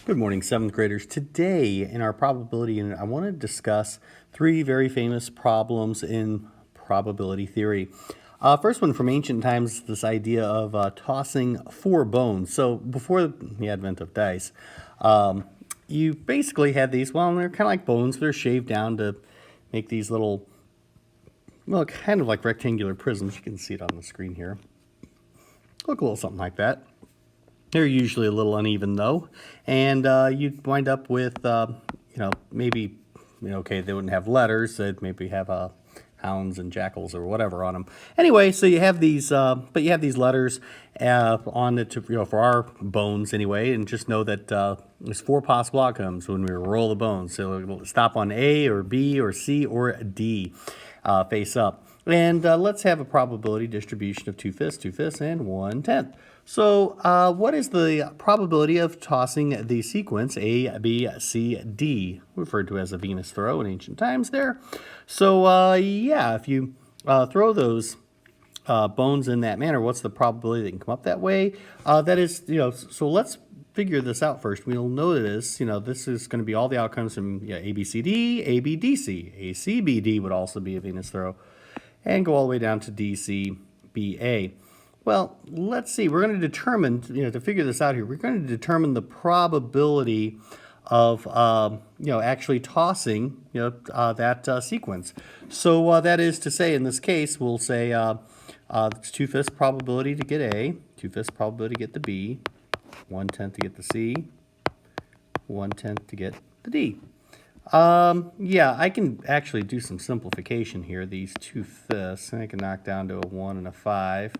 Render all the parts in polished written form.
Good morning, 7th graders. Today in our probability unit, I want to discuss three very famous problems in probability theory. First one from ancient times, this idea of tossing four bones. So before the advent of dice, you basically had these, well, they're kind of like bones, but they're shaved down to make these little, well, kind of like rectangular prisms. You can see it on the screen here. Look a little something like that. They're usually a little uneven though, and you'd wind up with, maybe, okay, they wouldn't have letters, they'd maybe have hounds and jackals or whatever on them. Anyway, so you have these, but you have these letters on it, for our bones anyway, and just know that there's four possible outcomes when we roll the bones. So it'll stop on A or B or C or D, face up. And let's have a probability distribution of 2/5, and 1/10. So what is the probability of tossing the sequence A, B, C, D, referred to as a Venus throw in ancient times there? So if you throw those bones in that manner, what's the probability they can come up that way? That is, so let's figure this out first. We'll notice, this is going to be all the outcomes from A, B, C, D, A, B, D, C. A, C, B, D would also be a Venus throw. And go all the way down to D, C, B, A. Well, let's see. We're going to determine, to figure this out here, we're going to determine the probability of, actually tossing, that sequence. So that is to say, in this case, we'll say it's 2/5 probability to get A, 2/5 probability to get the B, 1/10 to get the C, 1/10 to get the D. I can actually do some simplification here. These 2/5, and I can knock down to a 1 and a 5.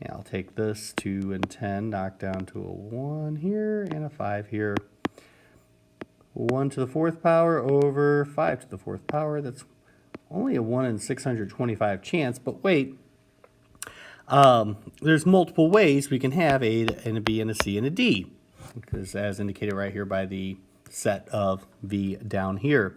And I'll take this 2 and 10, knock down to a 1 here and a 5 here. 1 to the 4th power over 5 to the 4th power. That's only a 1 in 625 chance, but wait. There's multiple ways we can have A and a B and a C and a D, because as indicated right here by the set of V down here.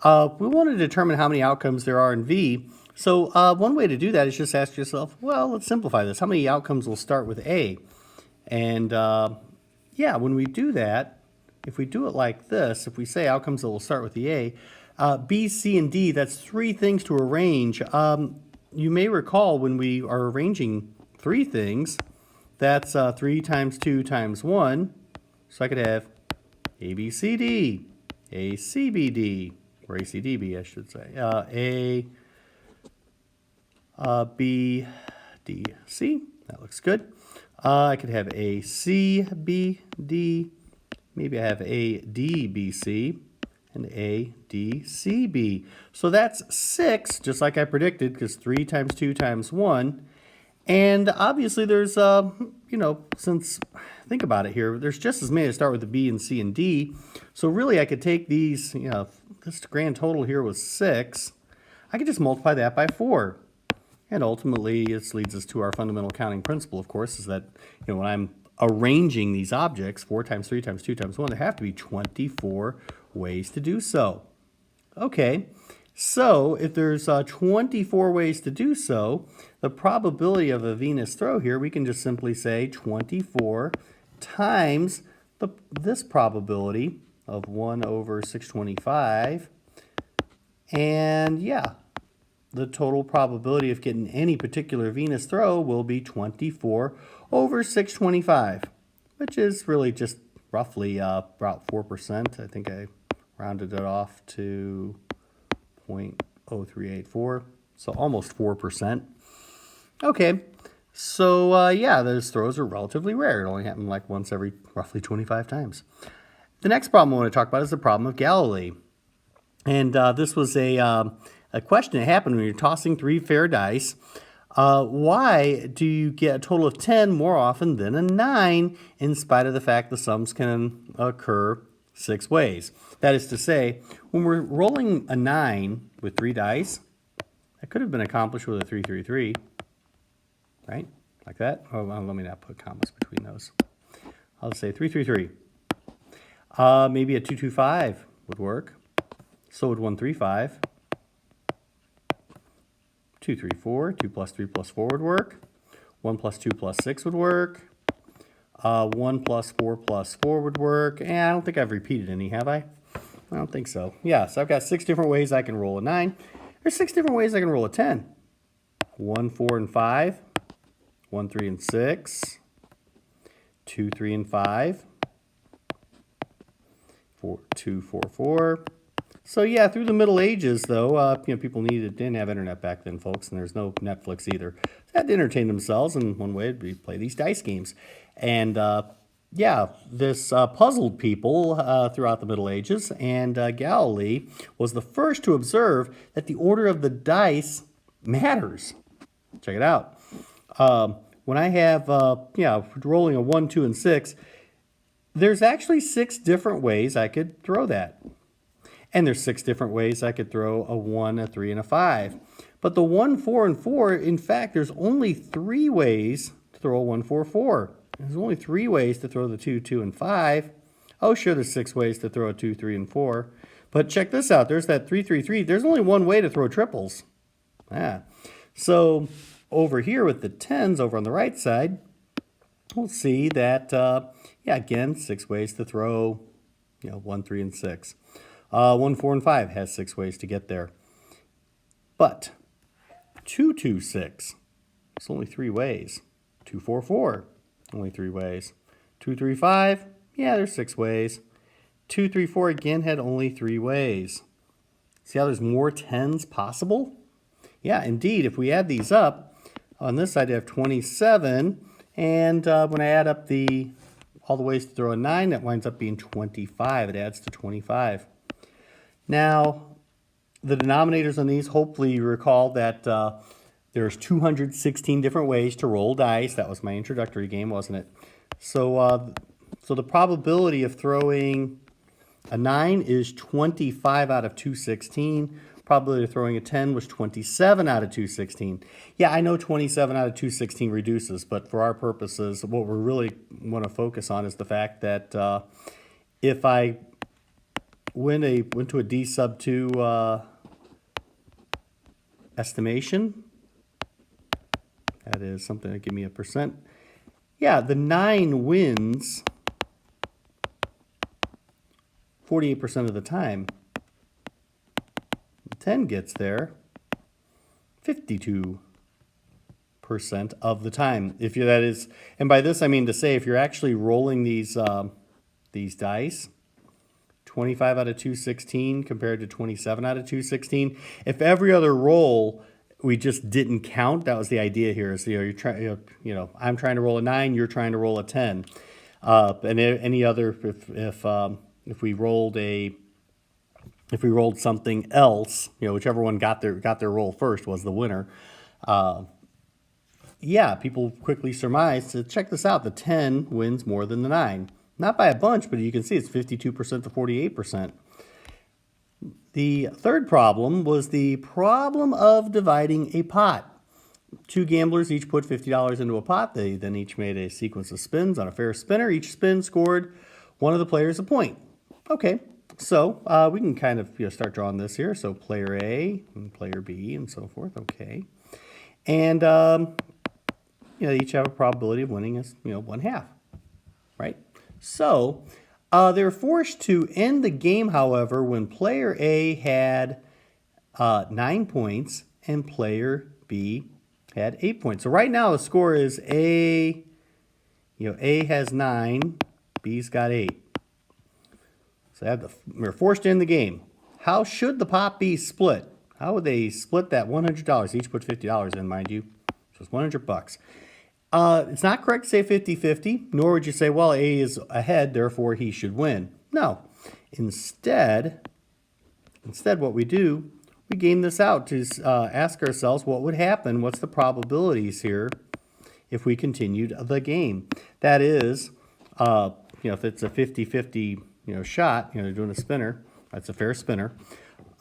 We want to determine how many outcomes there are in V. So one way to do that is just ask yourself, well, let's simplify this. How many outcomes will start with A? And when we do that, if we do it like this, if we say outcomes that will start with the A, B, C, and D, that's three things to arrange. You may recall when we are arranging three things, that's 3 times 2 times 1. So I could have A, B, C, D, A, C, B, D, or A, C, D, B, I should say. A, B, D, C. That looks good. I could have A, C, B, D. Maybe I have A, D, B, C, and A, D, C, B. So that's 6, just like I predicted, because 3 times 2 times 1. And obviously there's, since, think about it here, there's just as many to start with the B and C and D. So really I could take these, this grand total here was 6. I could just multiply that by 4. And ultimately this leads us to our fundamental counting principle, of course, is that, when I'm arranging these objects, 4 times 3 times 2 times 1, there have to be 24 ways to do so. Okay. So if there's 24 ways to do so, the probability of a Venus throw here, we can just simply say 24 times this probability of 1 over 625. And the total probability of getting any particular Venus throw will be 24 over 625, which is really just roughly about 4%. I think I rounded it off to 0.0384, so almost 4%. Okay, so those throws are relatively rare. It only happened like once every roughly 25 times. The next problem I want to talk about is the problem of Galilee. And this was a question that happened when you're tossing 3 fair dice. Why do you get a total of 10 more often than a 9, in spite of the fact the sums can occur 6 ways? That is to say, when we're rolling a 9 with 3 dice, that could have been accomplished with a 3-3-3, right? Like that. Oh, well, let me not put commas between those. I'll say 3-3-3. Maybe a 2-2-5 would work. So would 1-3-5. 2-3-4. 2 plus 3 plus 4 would work. 1 plus 2 plus 6 would work. 1 plus 4 plus 4 would work. And I don't think I've repeated any, have I? I don't think so. Yeah, so I've got 6 different ways I can roll a 9. There's 6 different ways I can roll a 10. 1, 4, and 5. 1, 3, and 6. 2, 3, and 5. 4, 2, 4, 4. So yeah, through the Middle Ages, though, people didn't have internet back then, folks, and there's no Netflix either. They had to entertain themselves, and one way would be play these dice games. And yeah, this puzzled people throughout the Middle Ages, and Galilee was the first to observe that the order of the dice matters. Check it out. When I have, rolling a 1, 2, and 6, there's actually 6 different ways I could throw that. And there's 6 different ways I could throw a 1, a 3, and a 5. But the 1, 4, and 4, in fact, there's only 3 ways to throw a 1, 4, 4. There's only 3 ways to throw the 2, 2, and 5. Oh, sure, there's 6 ways to throw a 2, 3, and 4. But check this out. There's that 3, 3, 3. There's only 1 way to throw triples. So over here with the 10s over on the right side, we'll see that, again, 6 ways to throw, 1, 3, and 6. 1, 4, and 5 has 6 ways to get there. But 2, 2, 6, it's only 3 ways. 2, 4, 4, only 3 ways. 2, 3, 5, yeah, there's 6 ways. 2, 3, 4 again had only 3 ways. See how there's more 10s possible? Yeah, indeed, if we add these up, on this side I have 27, and when I add up all the ways to throw a 9, that winds up being 25. It adds to 25. Now, the denominators on these, hopefully you recall that there's 216 different ways to roll dice. That was my introductory game, wasn't it? So, so the probability of throwing a 9 is 25 out of 216. Probability of throwing a 10 was 27 out of 216. Yeah, I know 27 out of 216 reduces, but for our purposes, what we really want to focus on is the fact that if I went to a D sub 2 estimation, that is something that give me a percent. Yeah, the 9 wins 48% of the time. The 10 gets there 52% of the time. If you that is, and by this I mean to say, if you're actually rolling these dice, 25 out of 216 compared to 27 out of 216. If every other roll we just didn't count, that was the idea here. Is you're trying, I'm trying to roll a 9, you're trying to roll a 10, and any other if we rolled something else, whichever one got their roll first was the winner. Yeah, people quickly surmise. So check this out: the 10 wins more than the 9. Not by a bunch, but you can see it's 52% to 48%. The third problem was the problem of dividing a pot. 2 gamblers each put $50 into a pot. They then each made a sequence of spins on a fair spinner. Each spin scored one of the players a point. Okay, so we can kind of start drawing this here. So player A and player B and so forth. Okay, and they each have a probability of winning as 1/2, right? So they were forced to end the game, however, when player A had 9 points and player B had 8 points. So right now the score is A, A has 9, B's got 8. So they're forced to end the game. How should the pot be split? How would they split that $100? Each put $50 in, mind you. So it's $100. It's not correct to say 50-50, nor would you say, well, A is ahead, therefore he should win. No. Instead what we do, we game this out to ask ourselves what would happen, what's the probabilities here if we continued the game. That is, if it's a 50-50 shot, they're doing a spinner, that's a fair spinner.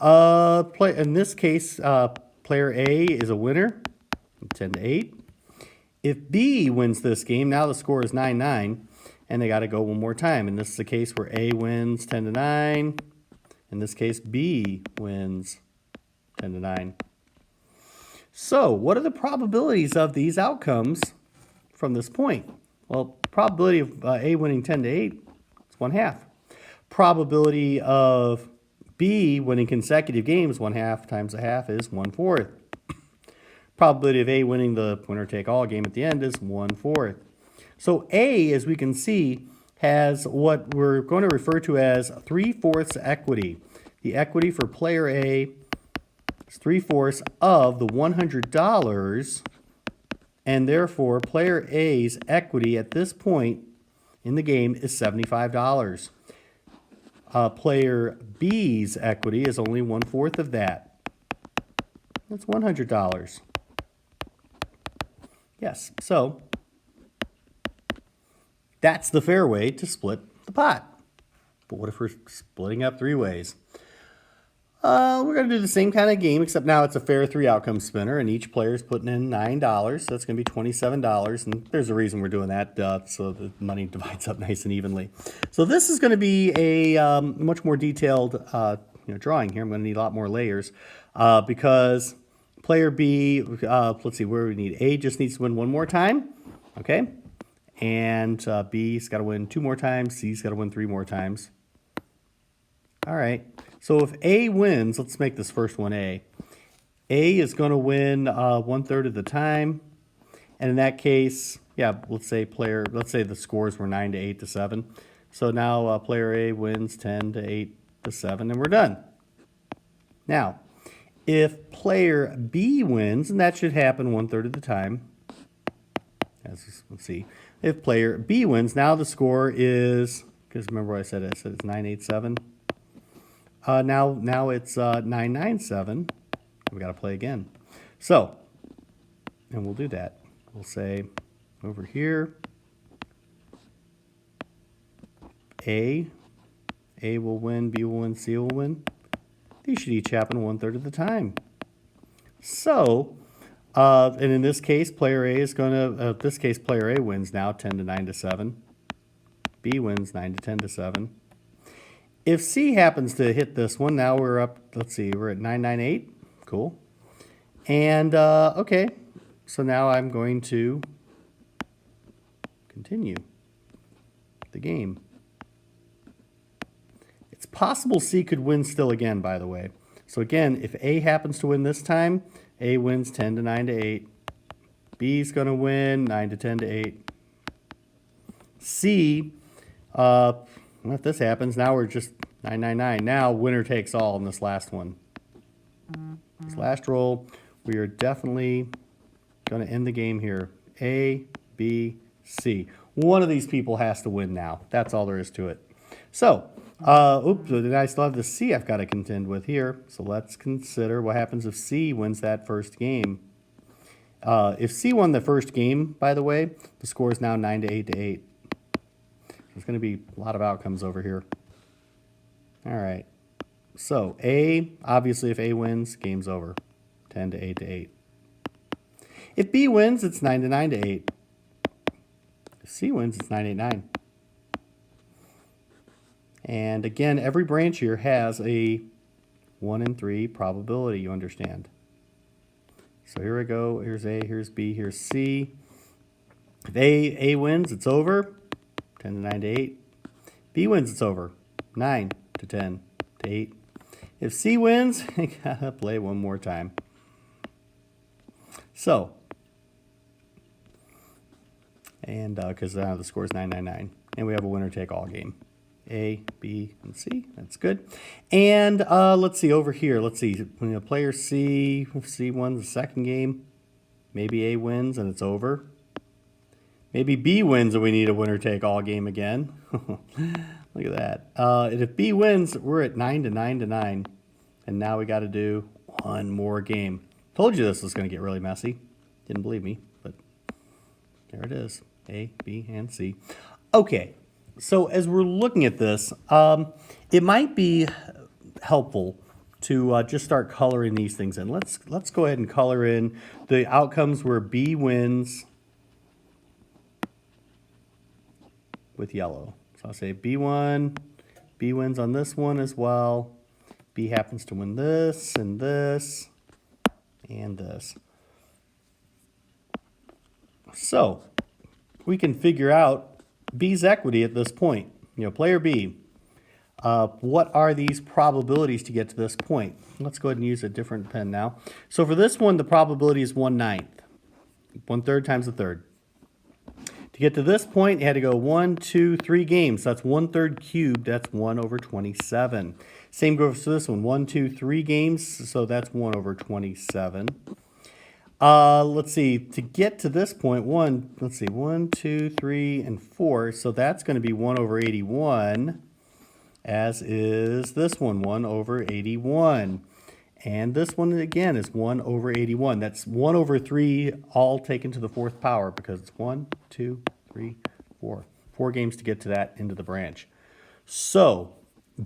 In this case, player A is a winner, 10 to 8. If B wins this game, now the score is 9-9, and they got to go one more time. And this is a case where A wins 10 to 9. In this case, B wins 10 to 9. So, what are the probabilities of these outcomes from this point? Well, Probability of A winning 10 to 8 is 1/2. Probability of B winning consecutive games, 1/2 times 1/2 is 1/4. Probability of A winning the winner-take-all game at the end is 1/4. So A, as we can see, has what we're going to refer to as 3/4 equity. The equity for player A is 3/4 of the $100, and therefore player A's equity at this point in the game is $75. Player B's equity is only 1/4 of that. That's $100. Yes, so that's the fair way to split the pot. But what if we're splitting up 3 ways? We're going to do the same kind of game, except now it's a fair 3-outcome spinner, and each player is putting in $9, so that's going to be $27, and there's a reason we're doing that, so the money divides up nice and evenly. So this is going to be a much more detailed drawing here. I'm going to need a lot more layers, because player B, let's see, where we need A just needs to win 1 more time, okay? And B's got to win 2 more times, C's got to win 3 more times. All right, so if A wins, let's make this first one A. A is going to win 1/3 of the time, and in that case, yeah, let's say the scores were 9 to 8 to 7. So now player A wins 10 to 8 to 7, and we're done. Now, if player B wins, and that should happen 1/3 of the time, let's see. If player B wins, now the score is, because remember what I said it's 9-8-7. Now it's 9-9-7. We got to play again. So, and we'll do that. We'll say over here, A will win, B will win, C will win. These should each happen 1/3 of the time. So, and in this case, player A is going to, this case, player A wins now 10 to 9 to 7. B wins 9 to 10 to 7. If C happens to hit this one, now we're up, let's see, we're at 9-9-8. Cool. And, okay, so now I'm going to continue the game. It's possible C could win still again, by the way. So again, if A happens to win this time, A wins 10 to 9 to 8. B's going to win 9 to 10 to 8. C, if this happens, now we're just 9-9-9. Now winner takes all in this last one. This last roll, we are definitely going to end the game here. A, B, C. One of these people has to win now. That's all there is to it. So, I still have the C I've got to contend with here. So let's consider what happens if C wins that first game. If C won the first game, by the way, the score is now 9 to 8 to 8. There's going to be a lot of outcomes over here. All right. So A, obviously if A wins, game's over. 10 to 8 to 8. If B wins, it's 9 to 9 to 8. If C wins, it's 9-8-9. And again, every branch here has a 1 in 3 probability, you understand. So here we go. Here's A, here's B, here's C. If A wins, it's over. 10 to 9 to 8. B wins, it's over. 9 to 10 to 8. If C wins, you gotta play one more time. So, and because the score is 9-9-9, and we have a winner-take-all game. A, B, and C. That's good. And let's see over here. Let's see. When the player C won the second game, maybe A wins and it's over. Maybe B wins and we need a winner-take-all game again. Look at that. And if B wins, we're at 9 to 9 to 9. And now we got to do one more game. Told you this was going to get really messy. Didn't believe me, but there it is. A, B, and C. Okay, so as we're looking at this, it might be helpful to just start coloring these things in. Let's go ahead and color in the outcomes where B wins with yellow. So I'll say B1, B wins on this one as well. B happens to win this and this and this. So we can figure out B's equity at this point. Player B, what are these probabilities to get to this point? Let's go ahead and use a different pen now. So for this one, the probability is 1/9. 1/3 times a third. To get to this point, you had to go 1, 2, 3 games. That's 1/3 cubed. That's 1/27. Same goes for this one. 1, 2, 3 games. So that's 1/27. Let's see. To get to this point, 1, 2, 3, and 4. So that's going to be 1/81. As is this one, 1/81. And this one, again, is 1/81. That's 1/3 all taken to the 4th power because it's 1, 2, 3, 4. 4 games to get to that into the branch. So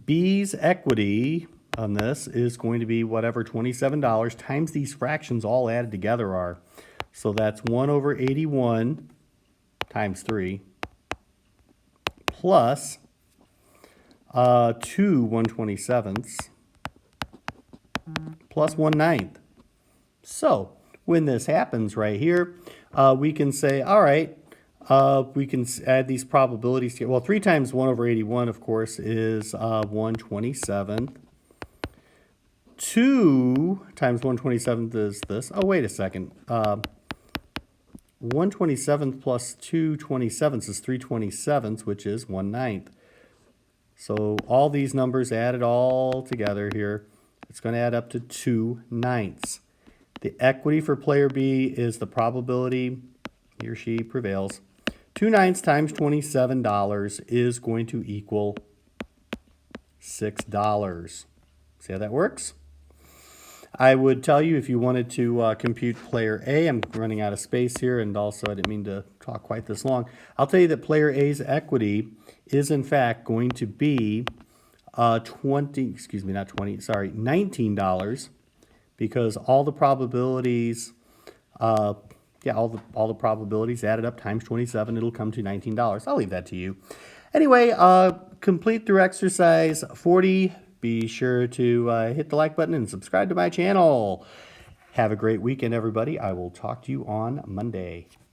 B's equity on this is going to be whatever $27 times these fractions all added together are. So that's 1/81 times 3 plus 2 1/27ths plus 1/9. So when this happens right here, we can say, all right, we can add these probabilities together. Well, 3 times 1/81, of course, is 1/27. 2 times 1/27 is this. Oh, wait a second. 1/27 plus 2/27 is 3/27, which is 1/9. So all these numbers added all together here, it's going to add up to 2/9. The equity for player B is the probability he or she prevails. 2/9 times $27 is going to equal $6. See how that works? I would tell you if you wanted to compute player A, I'm running out of space here, and also I didn't mean to talk quite this long. I'll tell you that player A's equity is in fact going to be $19, because all the probabilities, all the probabilities added up times 27, it'll come to $19. I'll leave that to you. Anyway, complete through exercise 40. Be sure to hit the like button and subscribe to my channel. Have a great weekend, everybody. I will talk to you on Monday.